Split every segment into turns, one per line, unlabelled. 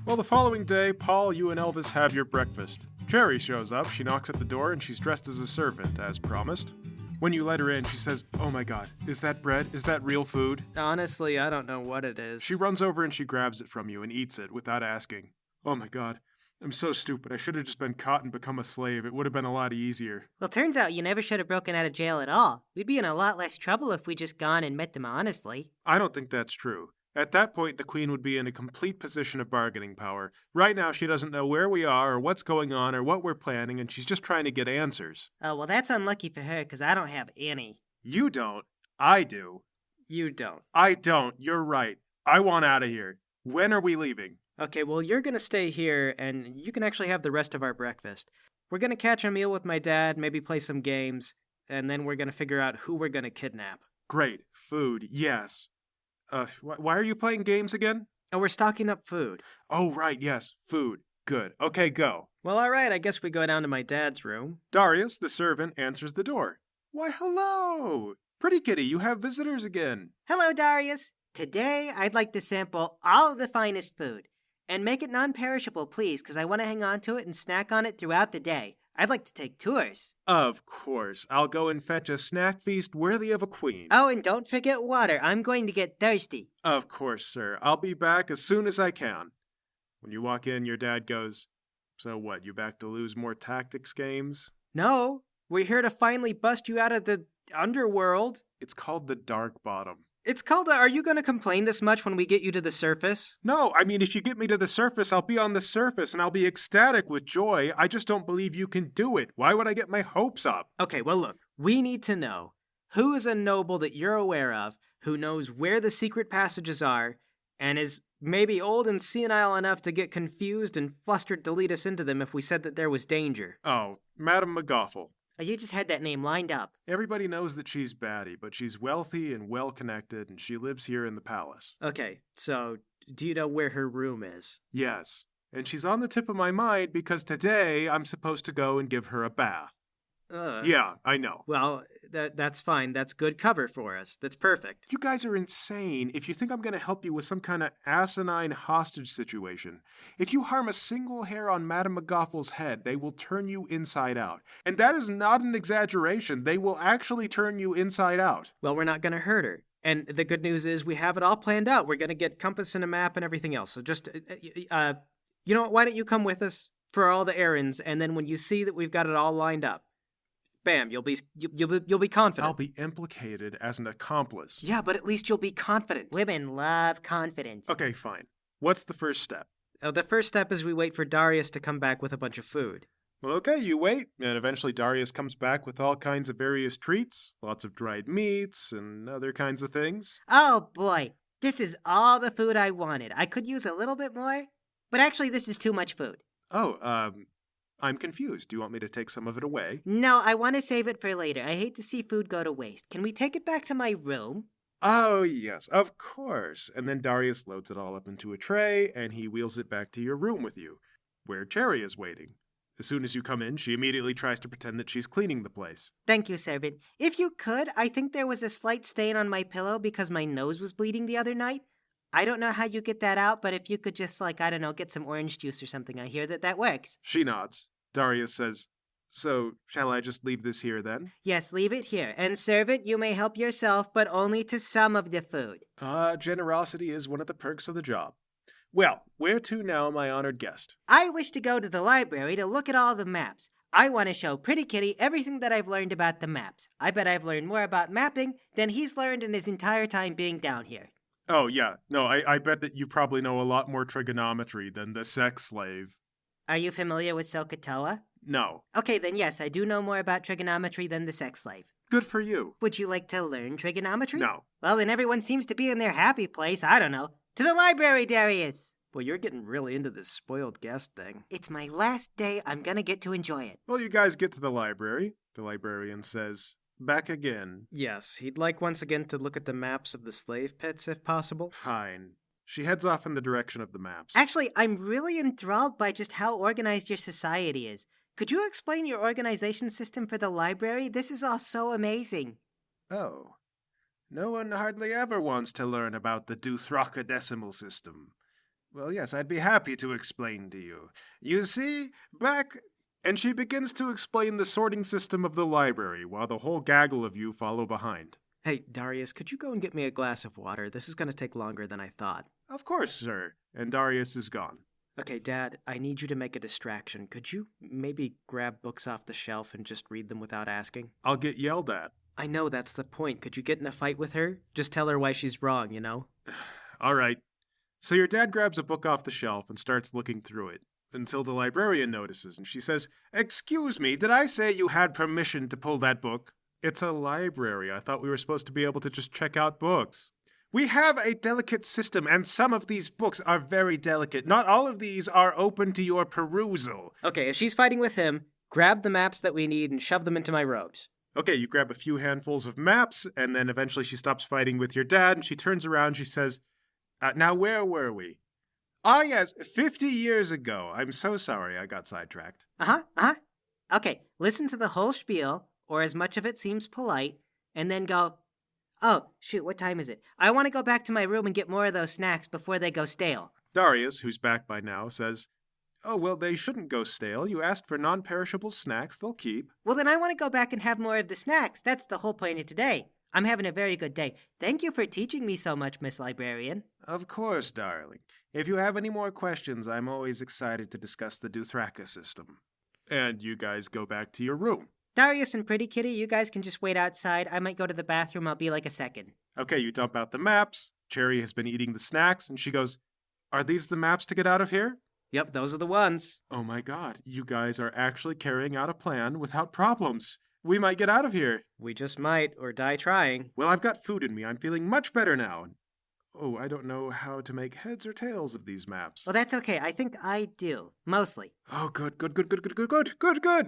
Well, the following day, Paul, you and Elvis have your breakfast. Cherry shows up, she knocks at the door, and she's dressed as a servant, as promised. When you let her in, she says, "Oh my god, is that bread? Is that real food?"
Honestly, I don't know what it is.
She runs over and she grabs it from you and eats it without asking. "Oh my god, I'm so stupid. I should have just been caught and become a slave. It would have been a lot easier."
Well, turns out you never should have broken out of jail at all. We'd be in a lot less trouble if we just gone and met them honestly.
I don't think that's true. At that point, the Queen would be in a complete position of bargaining power. Right now, she doesn't know where we are or what's going on or what we're planning, and she's just trying to get answers.
Oh, well, that's unlucky for her, because I don't have any.
You don't. I do.
You don't.
I don't. You're right. I want out of here. When are we leaving?
Okay, well, you're gonna stay here, and you can actually have the rest of our breakfast. We're gonna catch a meal with my dad, maybe play some games, and then we're gonna figure out who we're gonna kidnap.
Great. Food. Yes. Why are you playing games again?
Oh, we're stocking up food.
Oh, right. Yes. Food. Good. Okay, go.
Well, alright, I guess we go down to my dad's room.
Darius, the servant, answers the door. Why, hello. Pretty kitty, you have visitors again.
Hello, Darius. Today, I'd like to sample all of the finest food. And make it non-perishable, please, because I want to hang on to it and snack on it throughout the day. I'd like to take tours.
Of course. I'll go and fetch a snack feast worthy of a queen.
Oh, and don't forget water. I'm going to get thirsty.
Of course, sir. I'll be back as soon as I can. When you walk in, your dad goes, "So what, you back to lose more tactics games?"
No, we're here to finally bust you out of the underworld.
It's called the Dark Bottom.
It's called Are you gonna complain this much when we get you to the surface?
No, I mean, if you get me to the surface, I'll be on the surface and I'll be ecstatic with joy. I just don't believe you can do it. Why would I get my hopes up?
Okay, well look, we need to know who is a noble that you're aware of who knows where the secret passages are and is maybe old and senile enough to get confused and flustered to lead us into them if we said that there was danger.
Oh, Madame McGoffel.
Oh, you just had that name lined up.
Everybody knows that she's batty, but she's wealthy and well-connected, and she lives here in the palace.
Okay, so do you know where her room is?
Yes, and she's on the tip of my mind because today I'm supposed to go and give her a bath. Yeah, I know.
Well, that's fine. That's good cover for us. That's perfect.
You guys are insane if you think I'm going to help you with some kind of asinine hostage situation. If you harm a single hair on Madame McGoffel's head, they will turn you inside out. And that is not an exaggeration. They will actually turn you inside out.
Well, we're not going to hurt her. And the good news is we have it all planned out. We're going to get compass and a map and everything else. So just, you know what? Why don't you come with us for all the errands? And then when you see that we've got it all lined up, bam, you'll be confident.
I'll be implicated as an accomplice.
Yeah, but at least you'll be confident.
Women love confidence.
Okay, fine. What's the first step?
The first step is we wait for Darius to come back with a bunch of food.
Well, okay, you wait, and eventually Darius comes back with all kinds of various treats, lots of dried meats, and other kinds of things.
Oh boy, this is all the food I wanted. I could use a little bit more, but actually this is too much food.
Oh, I'm confused. Do you want me to take some of it away?
No, I want to save it for later. I hate to see food go to waste. Can we take it back to my room?
Oh, yes, of course. And then Darius loads it all up into a tray, and he wheels it back to your room with you, where Cherry is waiting. As soon as you come in, she immediately tries to pretend that she's cleaning the place.
Thank you, servant. If you could, I think there was a slight stain on my pillow because my nose was bleeding the other night. I don't know how you get that out, but if you could just, get some orange juice or something, I hear that works.
She nods. Darius says, "So, shall I just leave this here then?"
Yes, leave it here. And servant, you may help yourself, but only to some of the food.
Generosity is one of the perks of the job. Well, where to now, my honored guest?
I wish to go to the library to look at all the maps. I want to show Pretty Kitty everything that I've learned about the maps. I bet I've learned more about mapping than he's learned in his entire time being down here.
Oh, yeah. No, I bet that you probably know a lot more trigonometry than the sex slave.
Are you familiar with SOHCAHTOA?
No.
Okay, then yes, I do know more about trigonometry than the sex slave.
Good for you.
Would you like to learn trigonometry?
No.
Well, then everyone seems to be in their happy place. I don't know. To the library, Darius!
Well, you're getting really into this spoiled guest thing.
It's my last day. I'm gonna get to enjoy it.
Well, you guys get to the library. The librarian says, "Back again."
Yes, he'd like once again to look at the maps of the slave pits, if possible.
Fine. She heads off in the direction of the maps.
Actually, I'm really enthralled by just how organized your society is. Could you explain your organization system for the library? This is all so amazing.
Oh. No one hardly ever wants to learn about the Duthraka decimal system. Well, yes, I'd be happy to explain to you. You see, back... And she begins to explain the sorting system of the library, while the whole gaggle of you follow behind.
Hey, Darius, could you go and get me a glass of water? This is going to take longer than I thought.
Of course, sir. And Darius is gone.
Okay, Dad, I need you to make a distraction. Could you maybe grab books off the shelf and just read them without asking?
I'll get yelled at.
I know that's the point. Could you get in a fight with her? Just tell her why she's wrong, you know?
All right. So your dad grabs a book off the shelf and starts looking through it, until the librarian notices, and she says, "Excuse me, did I say you had permission to pull that book?" It's a library. I thought we were supposed to be able to just check out books. We have a delicate system, and some of these books are very delicate. Not all of these are open to your perusal.
Okay, if she's fighting with him, grab the maps that we need and shove them into my robes.
Okay, you grab a few handfuls of maps, and then eventually she stops fighting with your dad, and she turns around, she says, now where were we? Ah, yes, 50 years ago. I'm so sorry I got sidetracked.
Okay, listen to the whole spiel, or as much of it seems polite, and then go, "Oh, shoot, what time is it? I want to go back to my room and get more of those snacks before they go stale."
Darius, who's back by now, says, "Oh, well, they shouldn't go stale. You asked for non-perishable snacks. They'll keep."
Well, then I want to go back and have more of the snacks. That's the whole point of today. I'm having a very good day. Thank you for teaching me so much, Miss Librarian.
Of course, darling. If you have any more questions, I'm always excited to discuss the Dothraka system. And you guys go back to your room.
Darius and Pretty Kitty, you guys can just wait outside. I might go to the bathroom. I'll be like a second.
Okay, you dump out the maps. Cherry has been eating the snacks, and she goes, "Are these the maps to get out of here?"
Yep, those are the ones.
Oh my god, you guys are actually carrying out a plan without problems. We might get out of here.
We just might, or die trying.
Well, I've got food in me. I'm feeling much better now. Oh, I don't know how to make heads or tails of these maps.
Well, that's okay. I think I do. Mostly.
Oh, good.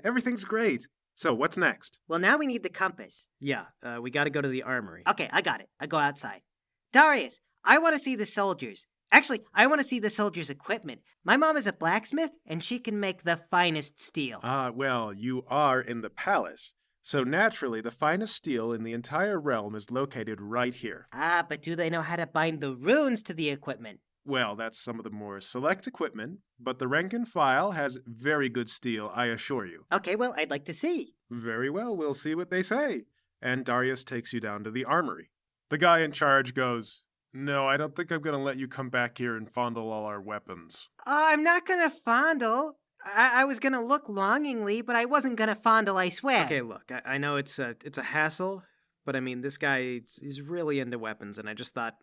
Everything's great. So, what's next?
Well, now we need the compass.
Yeah, we gotta go to the armory.
Okay, I got it. I go outside. Darius, I want to see the soldiers. Actually, I want to see the soldiers' equipment. My mom is a blacksmith, and she can make the finest steel.
Well, you are in the palace. So naturally, the finest steel in the entire realm is located right here.
But do they know how to bind the runes to the equipment?
Well, that's some of the more select equipment, but the rank and file has very good steel, I assure you.
Okay, well, I'd like to see.
Very well, we'll see what they say. And Darius takes you down to the armory. The guy in charge goes, "No, I don't think I'm going to let you come back here and fondle all our weapons."
I'm not going to fondle. I was going to look longingly, but I wasn't going to fondle, I swear.
Okay, look, I know it's a hassle, but I mean, this guy is really into weapons, and I just thought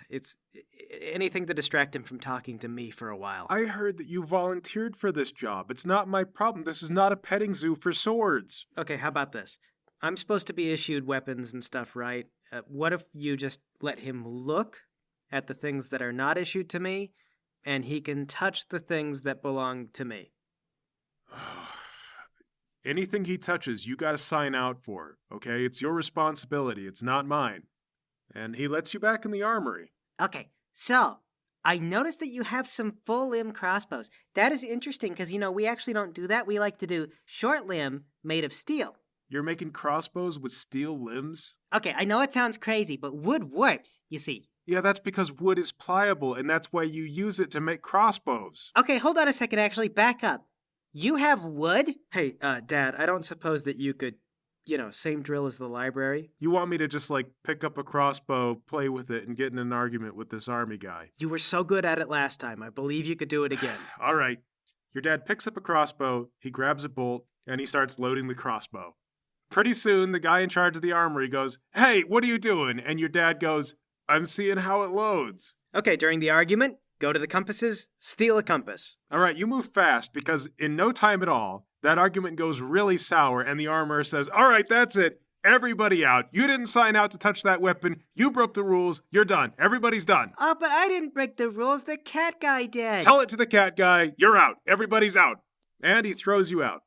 it's anything to distract him from talking to me for a while.
I heard that you volunteered for this job. It's not my problem. This is not a petting zoo for swords.
Okay, how about this? I'm supposed to be issued weapons and stuff, right? What if you just let him look at the things that are not issued to me, and he can touch the things that belong to me?
Anything he touches, you gotta sign out for, okay? It's your responsibility, it's not mine. And he lets you back in the armory.
Okay, so I noticed that you have some full limb crossbows. That is interesting because, we actually don't do that. We like to do short limb made of steel.
You're making crossbows with steel limbs?
Okay, I know it sounds crazy, but wood warps, you see.
Yeah, that's because wood is pliable, and that's why you use it to make crossbows.
Okay, hold on a second, actually, back up. You have wood?
Hey, Dad, I don't suppose that you could, same drill as the library?
You want me to just, pick up a crossbow, play with it, and get in an argument with this army guy?
You were so good at it last time. I believe you could do it again.
All right. Your dad picks up a crossbow, he grabs a bolt, and he starts loading the crossbow. Pretty soon, the guy in charge of the armory goes, "Hey, what are you doing?" And your dad goes, "I'm seeing how it loads."
Okay, during the argument, go to the compasses, steal a compass.
All right, you move fast, because in no time at all, that argument goes really sour, and the armorer says, "All right, that's it. Everybody out. You didn't sign out to touch that weapon. You broke the rules. You're done. Everybody's done."
Oh, but I didn't break the rules. The cat guy did.
Tell it to the cat guy. You're out. Everybody's out. And he throws you out.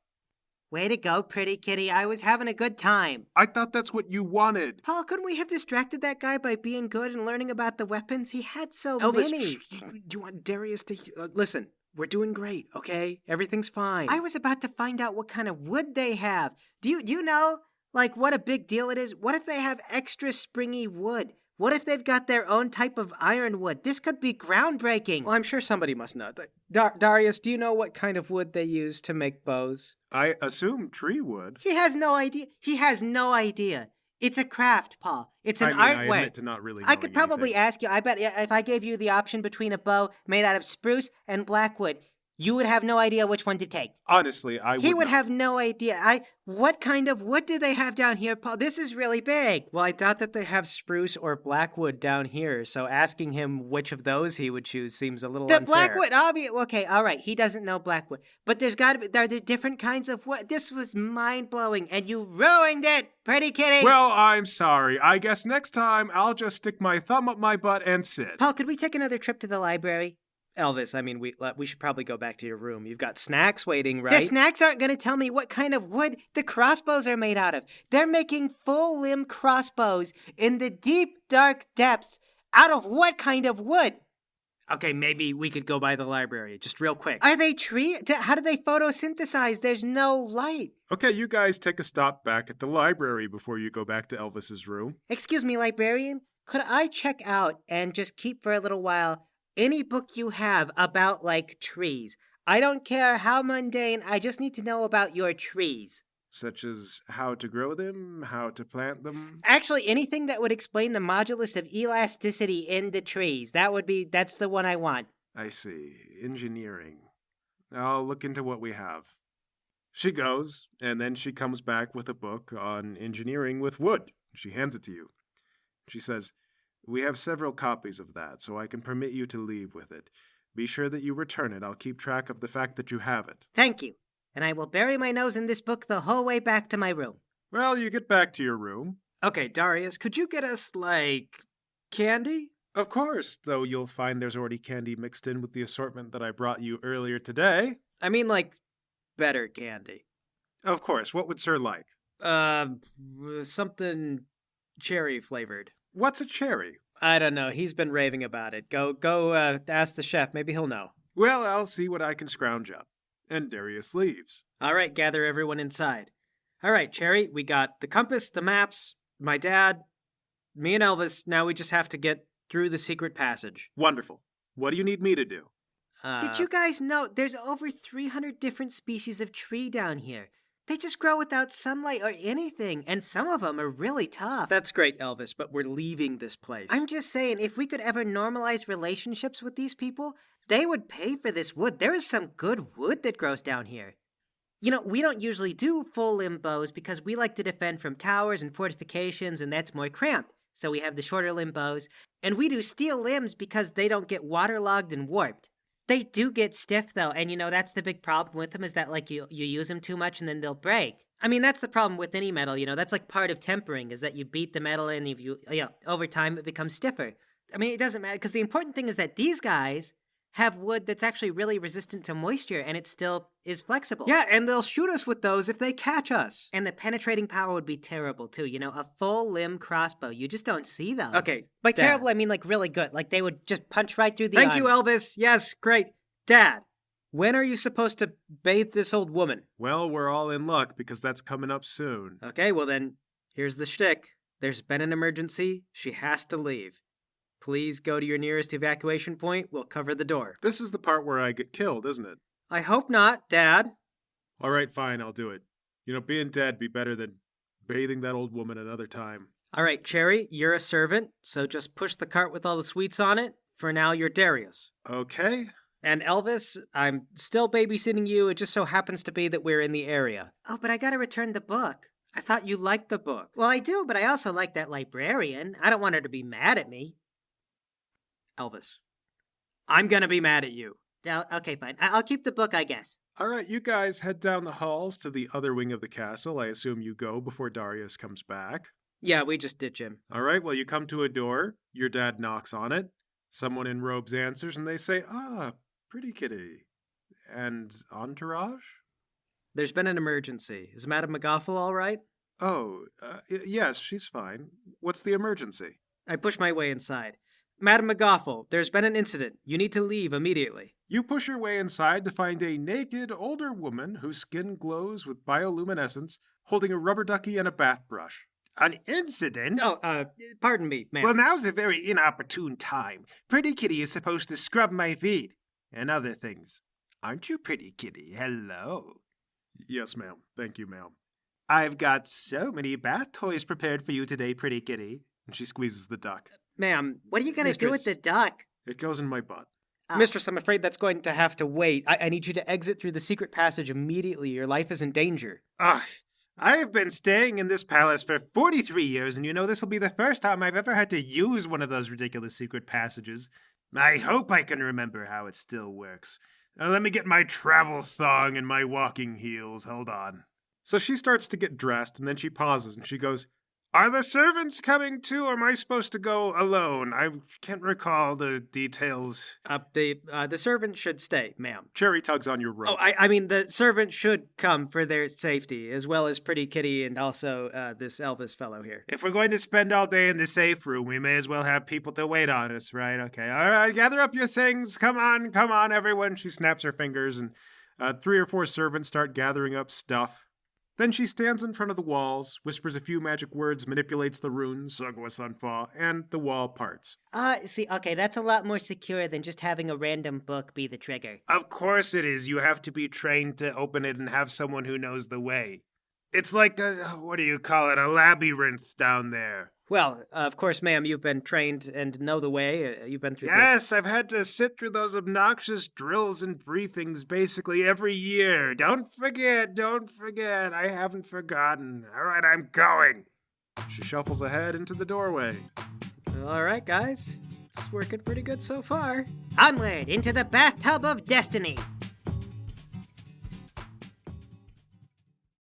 Way to go, Pretty Kitty. I was having a good time.
I thought that's what you wanted.
Paul, couldn't we have distracted that guy by being good and learning about the weapons? He had so
Elvis,
many.
You want Darius to... listen, we're doing great, okay? Everything's fine.
I was about to find out what kind of wood they have. Do you know, what a big deal it is? What if they have extra springy wood? What if they've got their own type of ironwood? This could be groundbreaking.
Well, I'm sure somebody must know. Darius, do you know what kind of wood they use to make bows?
I assume tree wood.
He has no idea. He has no idea. It's a craft, Paul. It's an
I
artwork.
admit to not really
I could
knowing
probably
anything.
ask you. I bet if I gave you the option between a bow made out of spruce and blackwood, you would have no idea which one to take.
Honestly, I would
He would
not.
have no idea. What kind of wood do they have down here, Paul? This is really big.
Well, I doubt that they have spruce or blackwood down here, so asking him which of those he would choose seems a little
The
unfair.
blackwood, obvious. Okay, all right. He doesn't know blackwood, but there's got to be. There are different kinds of wood. This was mind blowing, and you ruined it, pretty kitty.
Well, I'm sorry. I guess next time I'll just stick my thumb up my butt and sit.
Paul, could we take another trip to the library?
Elvis, I mean, we should probably go back to your room. You've got snacks waiting, right?
The snacks aren't going to tell me what kind of wood the crossbows are made out of. They're making full limb crossbows in the deep, dark depths. Out of what kind of wood?
Okay, maybe we could go by the library, just real quick.
Are they tree? How do they photosynthesize? There's no light.
Okay, you guys take a stop back at the library before you go back to Elvis's room.
Excuse me, librarian. Could I check out and just keep for a little while any book you have about, like, trees? I don't care how mundane, I just need to know about your trees.
Such as how to grow them, how to plant them.
Actually, anything that would explain the modulus of elasticity in the trees. That's the one I want.
I see. Engineering. I'll look into what we have. She goes, and then she comes back with a book on engineering with wood. She hands it to you. She says, "We have several copies of that, so I can permit you to leave with it. Be sure that you return it. I'll keep track of the fact that you have it."
Thank you. And I will bury my nose in this book the whole way back to my room.
Well, you get back to your room.
Okay, Darius, could you get us, candy?
Of course, though you'll find there's already candy mixed in with the assortment that I brought you earlier today.
I mean, better candy.
Of course, what would Sir like?
Something cherry flavored.
What's a cherry?
I don't know. He's been raving about it. Go ask the chef. Maybe he'll know.
Well, I'll see what I can scrounge up. And Darius leaves.
All right, gather everyone inside. All right, Cherry, we got the compass, the maps, my dad, me and Elvis. Now we just have to get through the secret passage.
Wonderful. What do you need me to do?
Did you guys know there's over 300 different species of tree down here? They just grow without sunlight or anything, and some of them are really tough.
That's great, Elvis, but we're leaving this place.
I'm just saying, if we could ever normalize relationships with these people, they would pay for this wood. There is some good wood that grows down here. You know, we don't usually do full limb bows because we like to defend from towers and fortifications, and that's more cramped. So we have the shorter limb bows, and we do steel limbs because they don't get waterlogged and warped. They do get stiff, though, and that's the big problem with them is that, you use them too much and then they'll break. I mean, that's the problem with any metal, that's part of tempering, is that you beat the metal and over time it becomes stiffer. I mean, it doesn't matter, because the important thing is that these guys have wood that's actually really resistant to moisture, and it still is flexible.
Yeah, and they'll shoot us with those if they catch us.
And the penetrating power would be terrible, too. A full limb crossbow. You just don't see those.
Okay,
By
Dad.
terrible, I mean, really good. They would just punch right through the
Thank you,
armor.
Elvis. Yes, great. Dad, when are you supposed to bathe this old woman?
Well, we're all in luck because that's coming up soon.
Okay, well then, here's the shtick. There's been an emergency. She has to leave. Please go to your nearest evacuation point. We'll cover the door.
This is the part where I get killed, isn't it?
I hope not, Dad.
All right, fine, I'll do it. Being dead be better than bathing that old woman another time.
All right, Cherry, you're a servant, so just push the cart with all the sweets on it. For now, you're Darius.
Okay.
And Elvis, I'm still babysitting you. It just so happens to be that we're in the area.
Oh, but I gotta return the book.
I thought you liked the book.
Well, I do, but I also like that librarian. I don't want her to be mad at me.
Elvis, I'm gonna be mad at you.
Okay, fine. I'll keep the book, I guess.
All right, you guys head down the halls to the other wing of the castle. I assume you go before Darius comes back.
Yeah, we just ditch him.
All right, well, you come to a door. Your dad knocks on it. Someone in robes answers, and they say, "Ah, pretty kitty." And entourage?
There's been an emergency. Is Madame McGoffel all right?
Oh, yes, she's fine. What's the emergency?
I push my way inside. Madame McGoffel, there's been an incident. You need to leave immediately.
You push your way inside to find a naked, older woman whose skin glows with bioluminescence, holding a rubber ducky and a bath brush.
An incident?
Oh, pardon me, ma'am.
Well, now's a very inopportune time. Pretty Kitty is supposed to scrub my feet and other things. Aren't you, Pretty Kitty? Hello.
Yes, ma'am. Thank you, ma'am.
I've got so many bath toys prepared for you today, Pretty Kitty.
And she squeezes the duck.
Ma'am,
What are you gonna do with the duck?
It goes in my butt.
Mistress, I'm afraid that's going to have to wait. I need you to exit through the secret passage immediately. Your life is in danger.
I have been staying in this palace for 43 years, and you know this will be the first time I've ever had to use one of those ridiculous secret passages. I hope I can remember how it still works. Now let me get my travel thong and my walking heels. Hold on.
So she starts to get dressed, and then she pauses, and she goes, "Are the servants coming too, or am I supposed to go alone? I can't recall the details."
The servant should stay, ma'am.
Cherry tugs on your robe.
Oh, I mean, the servant should come for their safety, as well as Pretty Kitty and also this Elvis fellow here.
If we're going to spend all day in the safe room, we may as well have people to wait on us, right? Okay, all right, gather up your things. Come on, everyone.
She snaps her fingers, and 3 or 4 servants start gathering up stuff. Then she stands in front of the walls, whispers a few magic words, manipulates the runes, Sogwa Sunfa, and the wall parts.
Okay, that's a lot more secure than just having a random book be the trigger.
Of course it is. You have to be trained to open it and have someone who knows the way. It's like a labyrinth down there.
Well, of course, ma'am, you've been trained and know the way. You've been through
Yes, I've had to sit through those obnoxious drills and briefings basically every year. Don't forget. I haven't forgotten. All right, I'm going.
She shuffles ahead into the doorway.
All right, guys. It's working pretty good so far.
Onward into the bathtub of destiny.